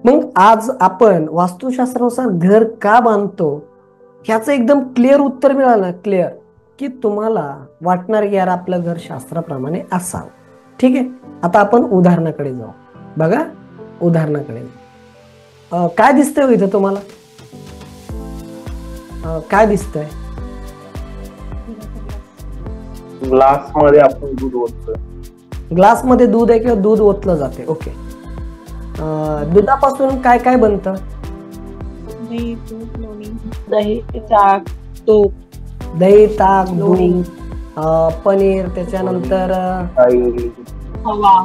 मग आज आपण वास्तुशास्त्रानुसार घर का बांधतो ह्याचं एकदम क्लिअर उत्तर मिळालं, क्लिअर, की तुम्हाला वाटणार की यार आपलं घर शास्त्राप्रमाणे असावं. ठीक आहे, आता आपण उदाहरणाकडे जाऊ. बघा उदाहरणाकडे काय दिसतंय इथं तुम्हाला? काय दिसतंय? ग्लास मध्ये आपण दूध ओततोय. ग्लास मध्ये दूध आहे किंवा दूध ओतलं जाते. ओके, दुधापासून काय काय बनतं? दही, तूप, लोणी, दही, ताक, तूप, दही, ताक, दूध, पनीर, त्याच्यानंतर खवा,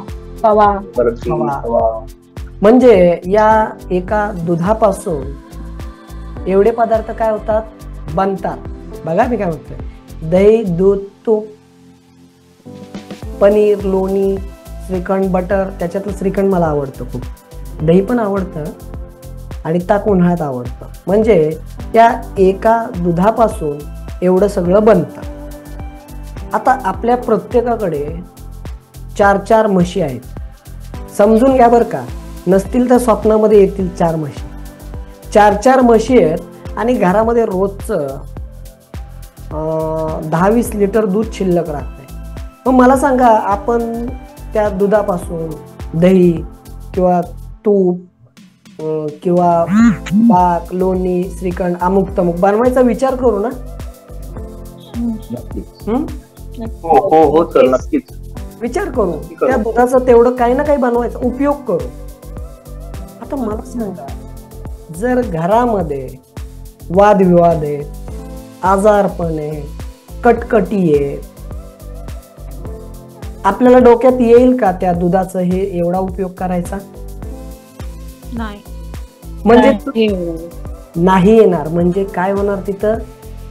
खवा. म्हणजे या एका दुधापासून एवढे पदार्थ काय होतात, बनतात. बघा मी काय म्हणतोय, दही, दूध, तूप, पनीर, लोणी, श्रीखंड, बटर. त्याच्यातलं श्रीखंड मला आवडतं खूप, दही पण आवडतं आणि ताक उन्हाळ्यात आवडतं. म्हणजे त्या एका दुधापासून एवढं सगळं बनतं. आता आपल्या प्रत्येकाकडे 4-4 म्हशी आहेत. समजून घ्या बरं का, नसतील तर स्वप्नामध्ये येतील 4 म्हशी. 4-4 म्हशी आहेत आणि घरामध्ये रोजचं 10-20 लिटर दूध शिल्लक राहतंय. मग मला सांगा, आपण त्या दुधापासून दही किंवा तूप किंवा ताक, लोणी, श्रीखंड, अमुक तमुक बनवायचा विचार करू ना? हो सर, नक्कीच विचार करू. त्या दुधाचं तेवढं काही ना काही बनवायचा उपयोग करू. आता मला सांगा, जर घरामध्ये वादविवाद आहे, आजारपण आहे, कटकटी आहे, आपल्याला डोक्यात येईल का त्या दुधाचं हे एवढा उपयोग करायचा? नाही, म्हणजे नाही येणार. म्हणजे काय होणार तिथं,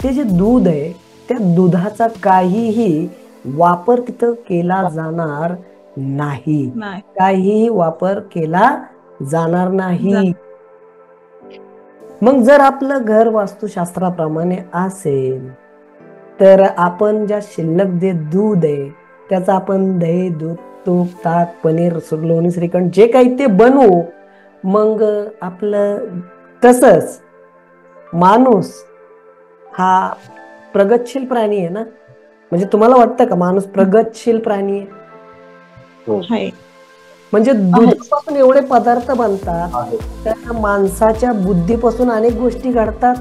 ते जे दूध आहे त्या दुधाचा काहीही वापर तिथं केला जाणार नाही. काहीही वापर केला जाणार नाही. मग जर आपलं घर वास्तुशास्त्राप्रमाणे असेल तर आपण ज्या शिल्लक जे दूध आहे त्याचा आपण दही, दूध, तूप, ताक, पनीर, लोणी, श्रीखंड जे काही ते बनवू. मग आपलं तसंच माणूस हा प्रगतशील प्राणी आहे ना? म्हणजे तुम्हाला वाटतं का माणूस प्रगतशील प्राणी आहे? म्हणजे दुधापासून एवढे पदार्थ बनतात, त्या माणसाच्या बुद्धीपासून अनेक गोष्टी घडतात.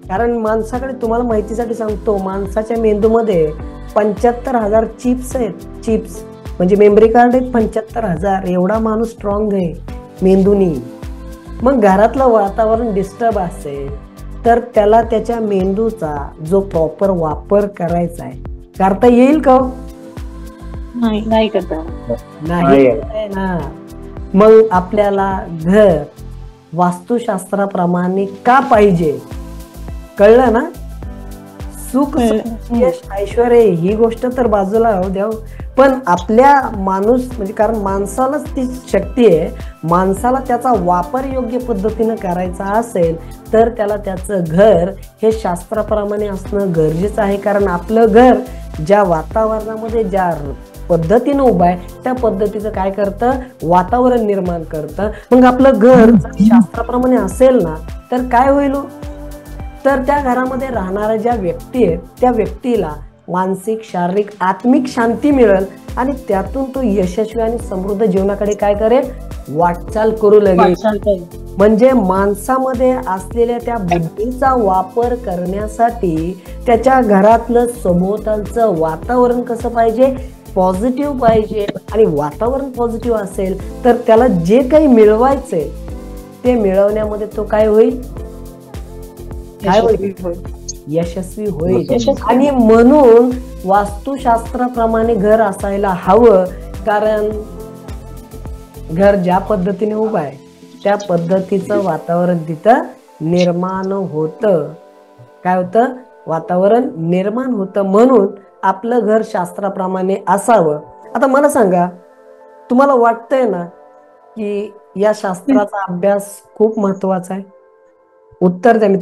कारण माणसाकडे, तुम्हाला माहितीसाठी सांगतो, माणसाच्या मेंदूमध्ये 75,000 चिप्स आहेत. चिप्स म्हणजे मेमरी कार्ड आहेत 75,000. एवढा माणूस स्ट्रॉंग आहे मेंदूनी. मग घरातलं वातावरण डिस्टर्ब असेल तर त्याला त्याच्या मेंदूचा जो प्रॉपर वापर करायचा आहे, करता येईल का? नाही करता. नाही ना. मग आपल्याला घर वास्तुशास्त्राप्रमाणे का पाहिजे, कळलं ना? सुख, यश, ऐश्वर ही गोष्ट तर बाजूला राहू द्या, पण आपल्या माणूस म्हणजे, कारण माणसालाच ती शक्ती आहे, माणसाला त्याचा वापर योग्य पद्धतीनं करायचा असेल तर त्याला त्याचं घर हे शास्त्राप्रमाणे असणं गरजेचं आहे. कारण आपलं घर ज्या वातावरणामध्ये, ज्या पद्धतीनं उभं आहे त्या पद्धतीचं काय करतं, वातावरण निर्माण करतं. मग आपलं घर जर शास्त्राप्रमाणे असेल ना तर काय होईल, तर त्या घरामध्ये राहणाऱ्या ज्या व्यक्ती आहेत त्या व्यक्तीला मानसिक, शारीरिक, आत्मिक शांती मिळेल आणि त्यातून तो यशस्वी आणि समृद्ध जीवनाकडे काय करेल, वाटचाल करू लागेल. म्हणजे माणसामध्ये असलेल्या त्या बुद्धीचा वापर करण्यासाठी त्याच्या घरातलं सभोवतालचं वातावरण कसं पाहिजे, पॉझिटिव्ह पाहिजे. आणि वातावरण पॉझिटिव्ह असेल तर त्याला जे काही मिळवायचंय ते मिळवण्यामध्ये तो काय होईल, यशस्वी होईल. आणि म्हणून वास्तुशास्त्राप्रमाणे घर असायला हवं. कारण घर ज्या पद्धतीने उभं आहे त्या पद्धतीचं वातावरण तिथं निर्माण होतं. काय होतं, वातावरण निर्माण होतं. म्हणून आपलं घर शास्त्राप्रमाणे असावं. आता मला सांगा, तुम्हाला वाटतंय ना की या शास्त्राचा अभ्यास खूप महत्वाचा आहे? उत्तर द्या. मी